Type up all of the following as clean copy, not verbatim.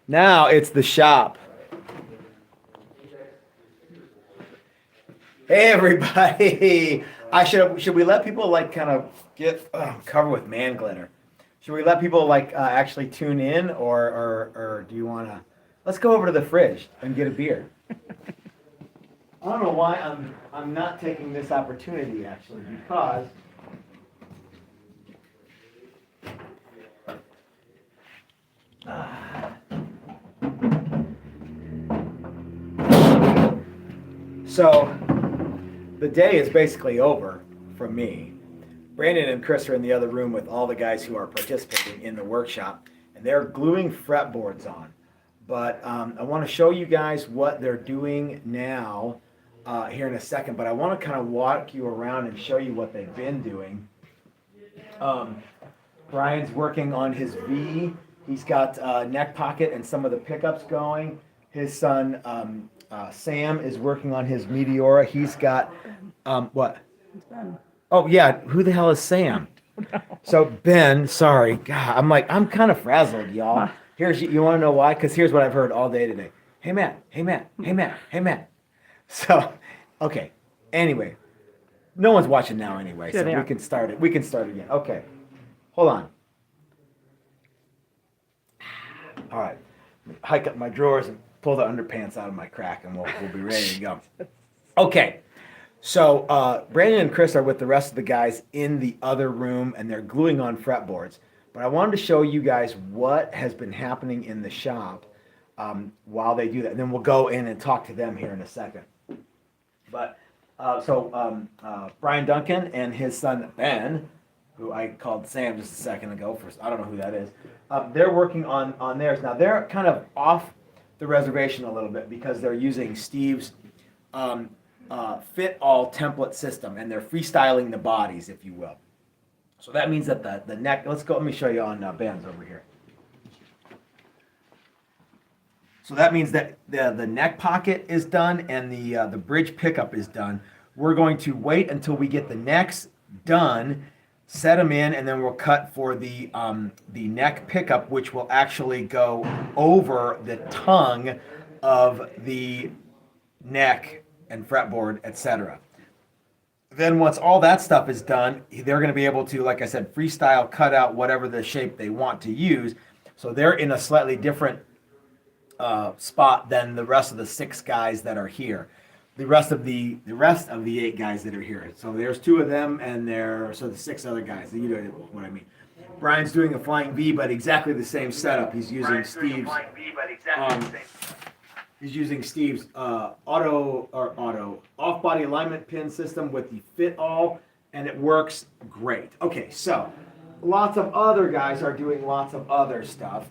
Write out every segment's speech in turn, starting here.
Now it's the shop. Hey everybody! Should we let people like kind of get covered with man glitter? Should we let people like actually tune in, or do you want to? Let's go over to the fridge and get a beer. I don't know why I'm not taking this opportunity actually because so the day is basically over for me. Brandon and Chris are in the other room with all the guys who are participating in the workshop, and they're gluing fretboards on. But I want to show you guys what they're doing now here in a second. But I want to kind of walk you around and show you what they've been doing. Brian's working on his V. He's got neck pocket and some of the pickups going. His son Sam is working on his Meteora. He's got what? Oh yeah, who the hell is Sam? So Ben, sorry, God, I'm kind of frazzled, y'all. You want to know why? Because here's what I've heard all day today. Hey Matt, hey Matt, hey Matt, hey Matt. So, okay. Anyway, no one's watching now anyway, so we can start it. We can start again. Okay, hold on. All right, hike up my drawers and pull the underpants out of my crack, and we'll be ready to go. Okay. So Brandon and Chris are with the rest of the guys in the other room, and they're gluing on fretboards. But I wanted to show you guys what has been happening in the shop while they do that. And then we'll go in and talk to them here in a second. But Brian Duncan and his son Ben, who I called Sam just a second ago, I don't know who that is, they're working on theirs. Now, they're kind of off the reservation a little bit because they're using Steve's fit all template system, and they're freestyling the bodies, if you will. So that means that the neck, let me show you on Ben's over here. So that means that the neck pocket is done and the bridge pickup is done. We're going to wait until we get the necks done, set them in, and then we'll cut for the neck pickup, which will actually go over the tongue of the neck and fretboard, etc. Then once all that stuff is done, they're going to be able to, like I said, freestyle cut out whatever the shape they want to use. So they're in a slightly different spot than the rest of the 6 guys that are here. The rest of the 8 guys that are here. So there's 2 of them, and the 6 other guys. You know what I mean. Brian's doing a flying V, but exactly the same setup. He's using Steve's. He's using Steve's off-body alignment pin system with the fit all, and it works great. Okay, so lots of other guys are doing lots of other stuff.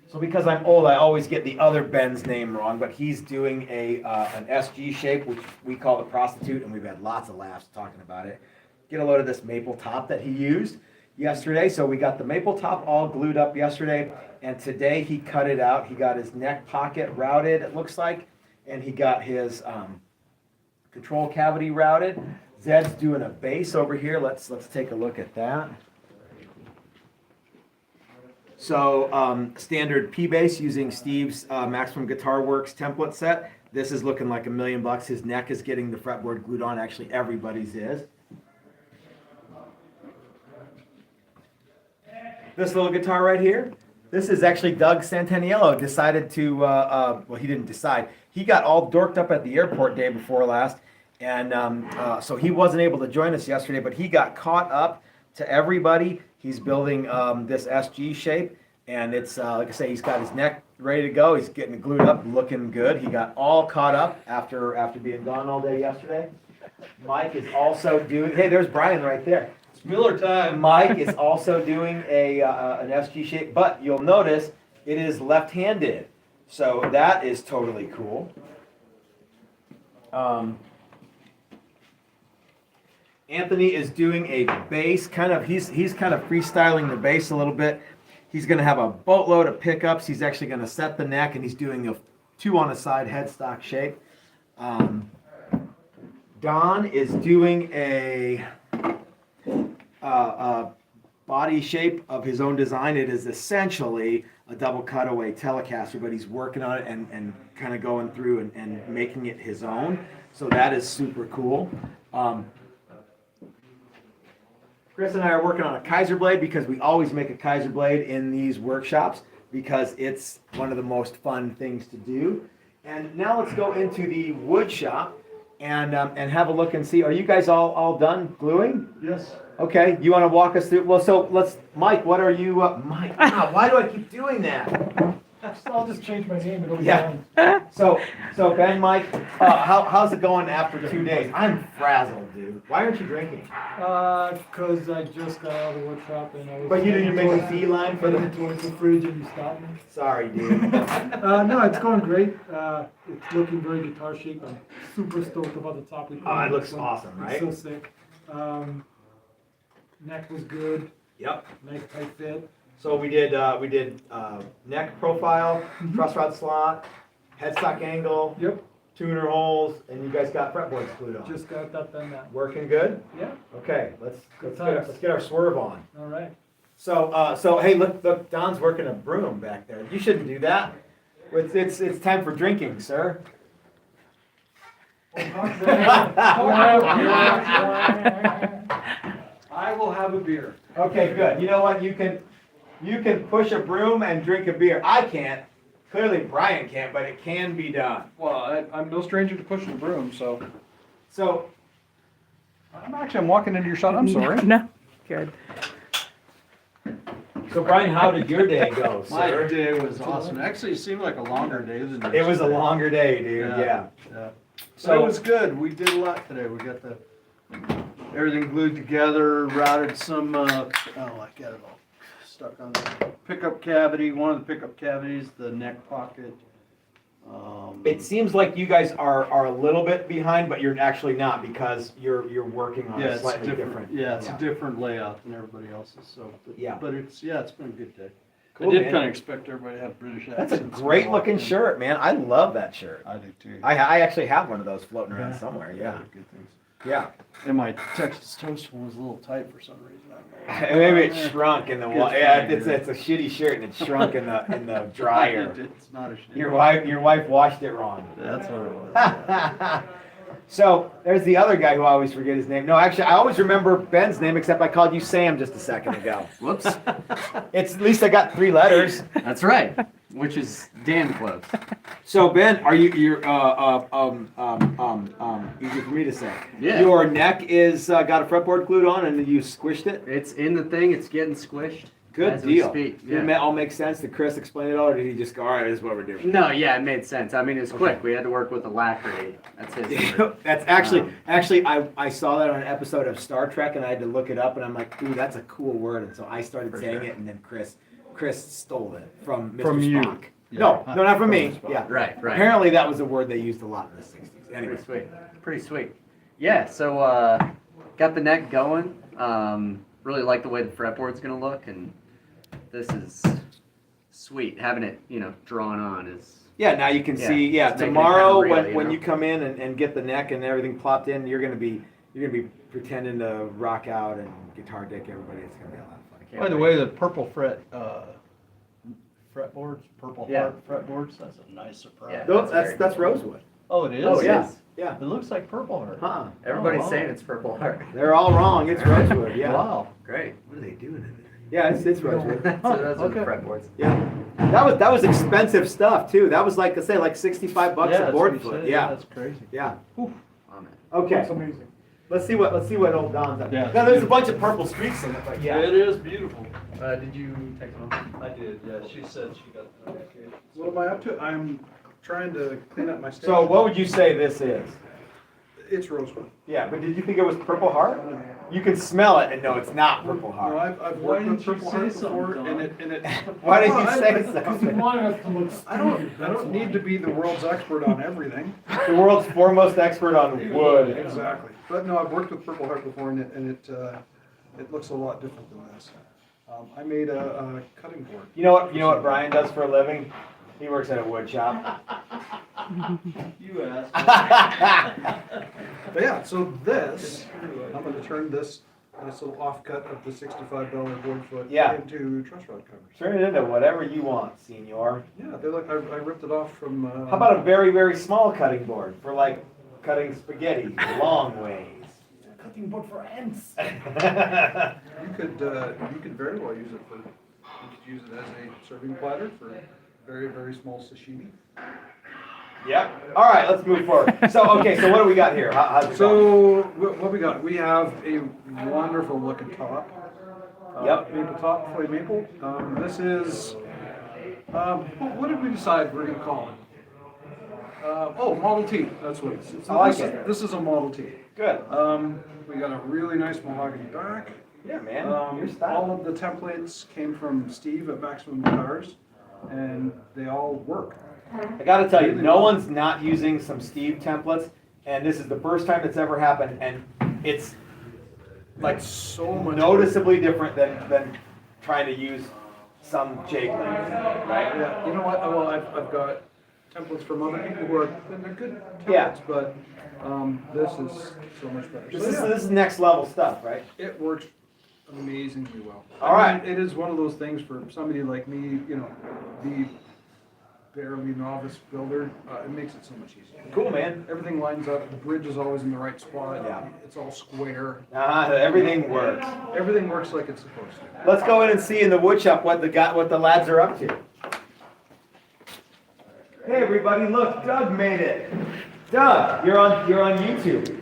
So because I'm old, I always get the other Ben's name wrong, but he's doing an SG shape, which we call the prostitute, and we've had lots of laughs talking about it. Get a load of this maple top that he used yesterday. So we got the maple top all glued up yesterday, and today he cut it out. He got his neck pocket routed, it looks like, and he got his control cavity routed. Zed's doing a base over here. Let's take a look at that. So standard P bass using Steve's Maximum Guitar Works template set. This is looking like $1 million. His neck is getting the fretboard glued on. Actually, everybody's is. This little guitar right here, this is actually Doug Santaniello decided to, well, he didn't decide. He got all dorked up at the airport day before last, and so he wasn't able to join us yesterday, but he got caught up to everybody. He's building this SG shape, and it's, like I say, he's got his neck ready to go. He's getting it glued up, looking good. He got all caught up after being gone all day yesterday. Mike is also doing, hey, there's Brian right there. Miller time. Mike is also doing an SG shape, but you'll notice it is left-handed, so that is totally cool. Anthony is doing a bass, he's kind of freestyling the bass a little bit. He's going to have a boatload of pickups. He's actually going to set the neck, and he's doing a 2 on a side headstock shape. Don is doing a body shape of his own design. It is essentially a double cutaway Telecaster, but he's working on it and kind of going through and making it his own. So that is super cool. Chris and I are working on a Kaiser blade because we always make a Kaiser blade in these workshops because it's one of the most fun things to do. And now let's go into the wood shop and have a look and see. Are you guys all done gluing? Yes. Okay, you want to walk us through? Well, so let's, Mike, what are you, Mike, why do I keep doing that? I'll just change my name. It'll be Yeah. fine. So Ben, Mike, how's it going after 2 days? I'm frazzled, dude. Why aren't you drinking? Because I just got out of the workshop and I was. But you didn't make a beeline for heading the. towards the fridge and you stopped me. Sorry, dude. No, it's going great. It's looking very guitar shaped. I'm super stoked about the top. Oh, it looks awesome, right? It's so sick. Neck was good. Yep. Nice tight fit. So we did neck profile, truss rod slot, headstock angle, Yep. tuner holes, and you guys got fretboards glued on. Just got that done now. Working good? Yeah. Okay, let's times. get our swerve on. All right. So hey, look, Don's working a broom back there. You shouldn't do that. It's time for drinking, sir. I will have a beer. Okay, good. You know what? You can push a broom and drink a beer. I can't. Clearly Brian can't, but it can be done. Well, I'm no stranger to pushing the broom, so. So I'm walking into your shop, I'm sorry. No, good. Brian, how did your day go, My sir? day was awesome. Actually, it seemed like a longer day than yours. It was a longer day, dude. Yeah. So So it was good. We did a lot today. We got everything glued together, routed some, I got it all stuck on the pickup cavity, one of the pickup cavities, the neck pocket. It seems like you guys are a little bit behind, but you're actually not because you're working on Yeah, a it's slightly different. Yeah, it's a different layout than everybody else's, so. Yeah. But it's been a good day. Cool, I did man. kind of expect everybody to have British accents. That's a great looking shirt, man. I love that shirt. I do too. I actually have one of those floating around somewhere. Yeah. Good things. Yeah. And my Texas toast one was a little tight for some reason. I don't know. Maybe it shrunk in the Gets yeah. fine, It's a shitty shirt and it shrunk in the dryer. It's not a shit. Your wife washed it wrong. That's what it was. So there's the other guy who I always forget his name. No, actually, I always remember Ben's name, except I called you Sam just a second ago. Whoops. It's at least I got 3 letters. That's right. Which is damn close. So Ben, are you're easy for me to say. Yeah. Your neck is got a fretboard glued on, and you squished it. It's in the thing. It's getting squished. Good as we deal. speak. Did Yeah. it all make sense? Did Chris explain it all, or did he just go, all right, this is what we're doing? No, yeah, it made sense. I mean, it's quick. We had to work with alacrity. That's his word. That's actually I saw that on an episode of Star Trek, and I had to look it up, and I'm like, ooh, that's a cool word, and so I started saying sure. it, and then Chris stole it from Mr. From you. Spock. Yeah. No, not from me. Spock. Yeah, Right. Apparently, that was a word they used a lot in the '60s. Anyway, Pretty sweet. Pretty sweet. Yeah, so got the neck going. Really like the way the fretboard's gonna look, and this is sweet. Having it, drawn on is. yeah. Now you can Yeah, see. Yeah, it's making it tomorrow kinda real, when you you come in and get the neck and everything plopped in, you're gonna be pretending to rock out and guitar dick everybody. It's gonna be a lot of fun. Can't By the wait. way, the purple fretboards, purple Yeah. heart fretboards, that's a nice surprise. Yeah. No, That's that's rosewood. Oh, it is? Oh, yeah. yes. Yeah. It looks like purple heart. Huh. Everybody's Oh, wow. saying it's Purple Heart. They're all wrong. It's rosewood. Yeah. Wow. Great. What are they doing in there? Yeah, it's rosewood. So those are the okay. fretboards. Yeah. That was expensive stuff too. That was like I say, like $65 Yeah, a that's board what you foot. said. Yeah. That's crazy. Yeah. Oh, man. Okay. That's amazing. Let's see what old Don's up. Yeah. Now there's a bunch of purple streaks in it, but yeah. It is beautiful. Did you take one? I did, yeah. She said she got the notification. What am I up to? I'm trying to clean up my station. So what would you say this is? It's rosewood. Yeah, but did you think it was Purple Heart? You can smell it and know it's not Purple No, Heart. I've Why worked with didn't you Purple say Heart something, before, Don? and it. Why did you say Because you something? wanted us to look stupid. I don't need to be the world's expert on everything. The world's foremost expert on wood. Exactly. But no, I've worked with Purple Heart before, and it looks a lot different than this. I made a cutting board. You know what Brian does for a living? He works at a wood shop. You asked. But yeah, so this, I'm going to turn this nice little offcut of the $65 board foot Yeah. into truss rod covers. Turn it into whatever you want, senor. Yeah, they're like, I ripped it off from. How about a very, very small cutting board for like cutting spaghetti long ways? Cutting board for ants. You could very well use it for, you could use it as a serving platter for very, very small sashimi. Yep. All right, let's move forward. So, okay, so what do we got here? How's it going? So, what we got? We have a wonderful looking top. Yep. Maple top, flame maple. This is, what did we decide we're gonna call it? Model T, that's what it is. So I like it. This is a Model T. Good. We got a really nice mahogany back. Yeah, man. Your All style. of the templates came from Steve at Maximum Guitars, and they all work. I gotta tell you, no one's not using some Steve templates, and this is the first time it's ever happened, and it's like It's so much noticeably different than trying to use some jig length, right? Yeah, you know what? Well, I've got templates from other people who are, and they're good templates, Yeah. but this is so much better. This So, is, yeah, this is next level stuff, right? it works amazingly well. All right. It is one of those things for somebody like me, you know, the barely novice builder. It makes it so much easier. Cool, man. Everything lines up. The bridge is always in the right spot. Yeah. It's all square. Everything works. Everything works like it's supposed to. Let's go in and see in the wood shop what the lads are up to. Hey everybody, look, Doug made it. Doug, you're on YouTube.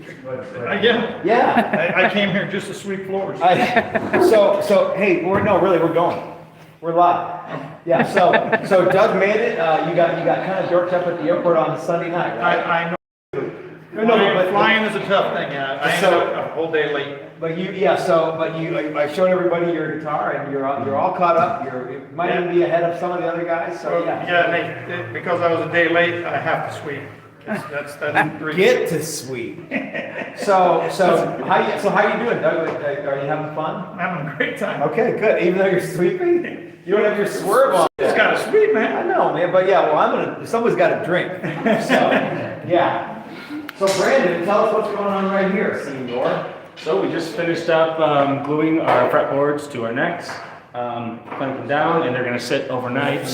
Yeah, Yeah. I came here just to sweep floors. So hey, we're going. We're live. Yeah. So Doug made it. You got kind of dorked up at the airport on Sunday night, right? I know. No, but Flying is a tough thing. I ended So- up a whole day late. I showed everybody your guitar and you're all caught up. You might even be ahead of some of the other guys. So yeah. Yeah, because I was a day late, I have to sweep. That's the reason. Get to sweet. So how you doing, Doug? Are you having fun? I'm having a great time. Okay, good. Even though you're sweeping, you don't have your swerve on. Just got to sweep, I man. know, man, but yeah, well, someone's got to drink. So, yeah. So Brandon, tell us what's going on right here, senor. So we just finished up gluing our fretboards to our necks, clamp them down, and they're gonna sit overnight.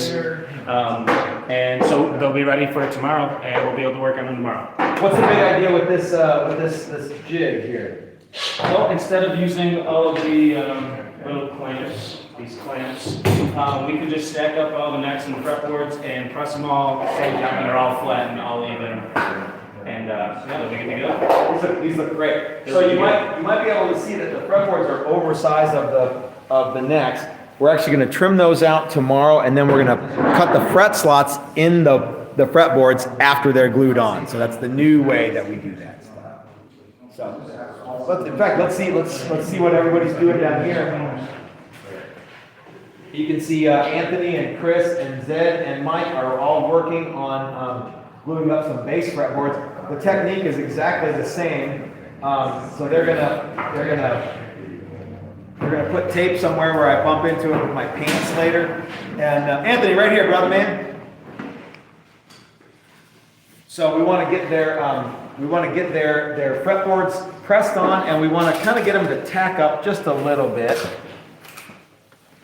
And so they'll be ready for tomorrow, and we'll be able to work on them tomorrow. What's the big idea with this jig here? Well, instead of using all of the little clamps, these clamps, we can just stack up all the necks and the fretboards and press them all at the same time, and they're all flat and all even. And yeah, they'll be good to go. These look great. So you might be able to see that the fretboards are oversized of the necks. We're actually going to trim those out tomorrow, and then we're going to cut the fret slots in the fretboards after they're glued on. So that's the new way that we do that stuff. So, in fact, let's see what everybody's doing down here. You can see Anthony and Chris and Zed and Mike are all working on gluing up some base fretboards. The technique is exactly the same. So they're gonna put tape somewhere where I bump into it with my pants later. And Anthony, right here, brother man. So we want to get their fretboards pressed on, and we want to kind of get them to tack up just a little bit.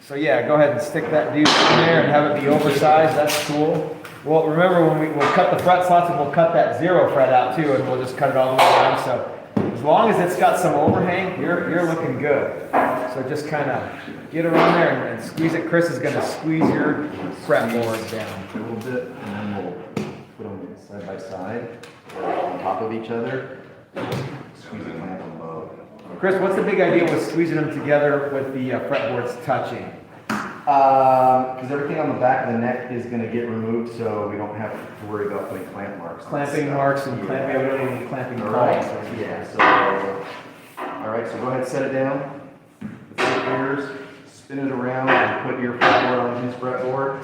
So yeah, go ahead and stick that dude in there and have it be oversized. That's cool. Well, remember when we'll cut the fret slots, and we'll cut that 0 fret out too, and we'll just cut it all the way down. So as long as it's got some overhang, you're looking good. So just kind of get around there and squeeze it. Chris is going to squeeze your fretboard down. A little bit, and then we'll put them side by side, on top of each other. Squeeze the clamp on both. Chris, what's the big idea with squeezing them together with the fretboards touching? Because everything on the back of the neck is going to get removed, so we don't have to worry about putting clamp marks. Clamping marks and clamping, we don't need clamping All right. points. Yeah. So, all right. So go ahead, set it down. Flip gears, spin it around, and put your fretboard on his fretboard.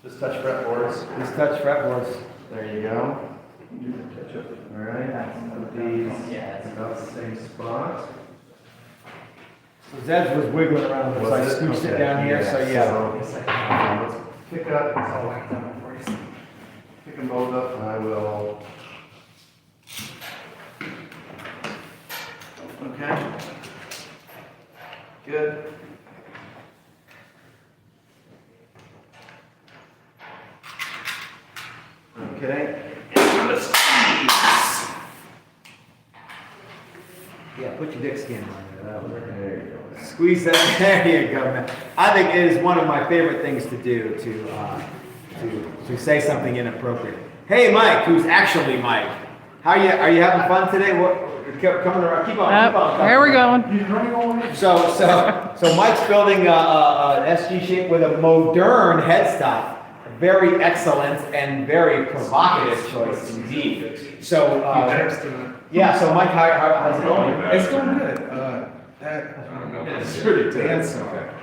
Just touch fretboards. Just touch fretboards. There you go. All right. Put these about the same spot. So Zed's was wiggling around with us. I scooched it down here, so yeah. So, let's pick them both up, and I will. Okay. Good. Okay. Yeah, put your dick skin on there. There you go. Squeeze that. There you go, man. I think it is one of my favorite things to do to say something inappropriate. Hey, Mike, who's actually Mike. Are you having fun today? Coming around. Keep on. Where are we going? So Mike's building an SG shape with a modern headstock. Very excellent and very provocative choice indeed. So yeah. So Mike, how's it going? It's going good. It's pretty dense.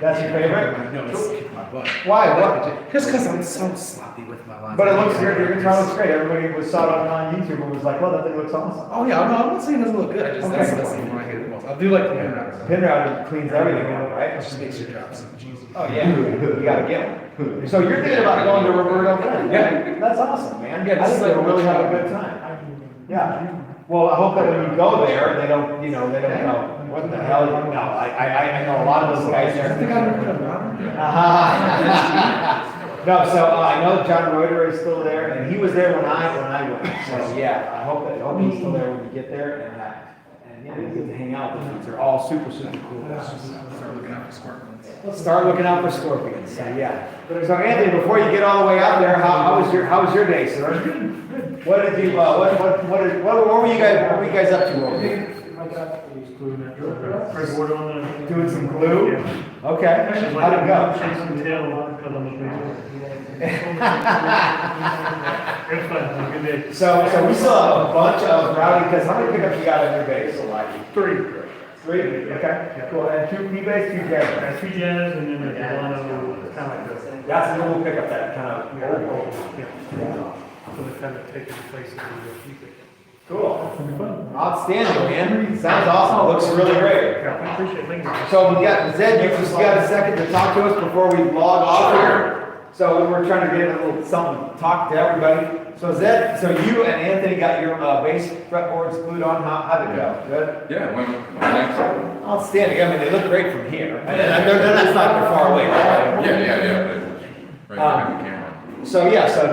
That's your favorite? No, it's kicking my butt. Why? What? Just because I'm so sloppy with my lines. But it looks great. Your guitar looks great. Everybody saw it on YouTube and was like, "Well, that thing looks awesome." Oh yeah, no, I'm not saying it doesn't look good. I just Okay. that's the one I hate the most. I do like the pin route. Pin router cleans everything up, right? It just makes your job so much easier. Oh yeah, you gotta get one. So you're thinking about going to Roberto Glen? Yeah. That's awesome, man. Yeah, I this think is they'll like- really have a good time. Yeah. Well, I hope that when you go there, they don't go, what the hell? No, I know a lot of those guys I think there. I'm gonna put a router. No, so I know John Reuter is still there, and he was there when I went. So yeah, I hope he's still there when we get there, and yeah, we get to hang out with them. They're all super cool. Start looking out for scorpions. Let's start looking out for scorpions. So yeah. So Anthony, before you get all the way out there, how was your day, sir? What did you what were you guys up to over there? Doing some glue? Okay. How'd it go? So we still have a bunch of routing, because how many pickups you got on your base? Three. Okay, cool. And two P-base, two jazz. Two jazz and then there's one of kind of like That's a little pickup that kind of. so they kind of take the place of the people. Cool. Outstanding, man. Sounds awesome. Looks really great. I appreciate things. So we got, Zed, you just got a second to talk to us before we log off here? So we're trying to get a little something to talk to everybody. So Zed, so you and Anthony got your bass fretboards glued on. How'd it go? Good? Yeah, when next. Outstanding. I mean, they look great from here. And that's not too far away, right? Yeah. Right behind the camera. So yeah, so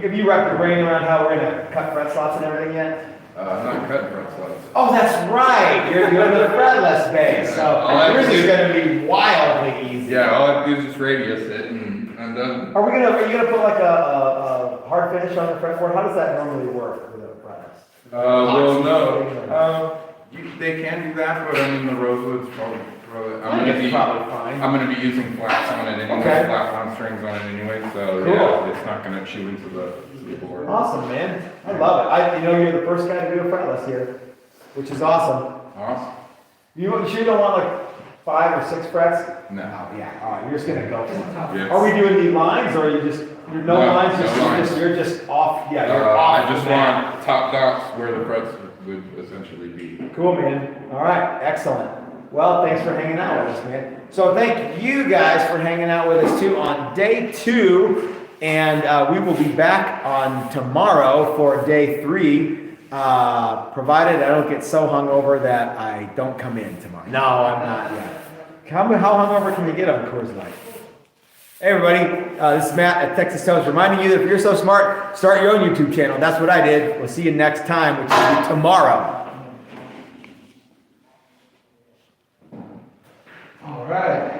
have you wrapped your brain around how we're gonna cut fret slots and everything yet? Not cutting fret slots. Oh, that's right. You're doing the fretless bass, so All I have yours to is do- gonna be wildly easy. Yeah, all I have to do is just radius it and I'm done. Are you gonna put like a hard finish on the fretboard? How does that normally work with a fretless? Well, no. They can do that, but I mean, the rosewood's probably, Probably fine. I'm gonna be using flats on it anyway, Okay. flat on strings on it anyway, so Cool. yeah, it's not gonna chew into the board. Awesome, man. I love it. You're the first guy to do a fretless here, which is awesome. Awesome. You sure you don't want like 5 or 6 frets? No. Oh, yeah. All right, you're just gonna go. Yes. Are we doing the lines, or are you just you're no No, lines? no lines. You're just off. Yeah, you're off. I just the map. want top dots where the frets would essentially be. Cool, man. All right, excellent. Well, thanks for hanging out with us, man. So thank you guys for hanging out with us too on day 2, and we will be back on tomorrow for day 3, provided I don't get so hungover that I don't come in tomorrow. No, I'm not yet. How hungover can you get on Coors Light? Hey everybody, this is Matt at Texas Toast, reminding you that if you're so smart, start your own YouTube channel. That's what I did. We'll see you next time, which will be tomorrow. All right.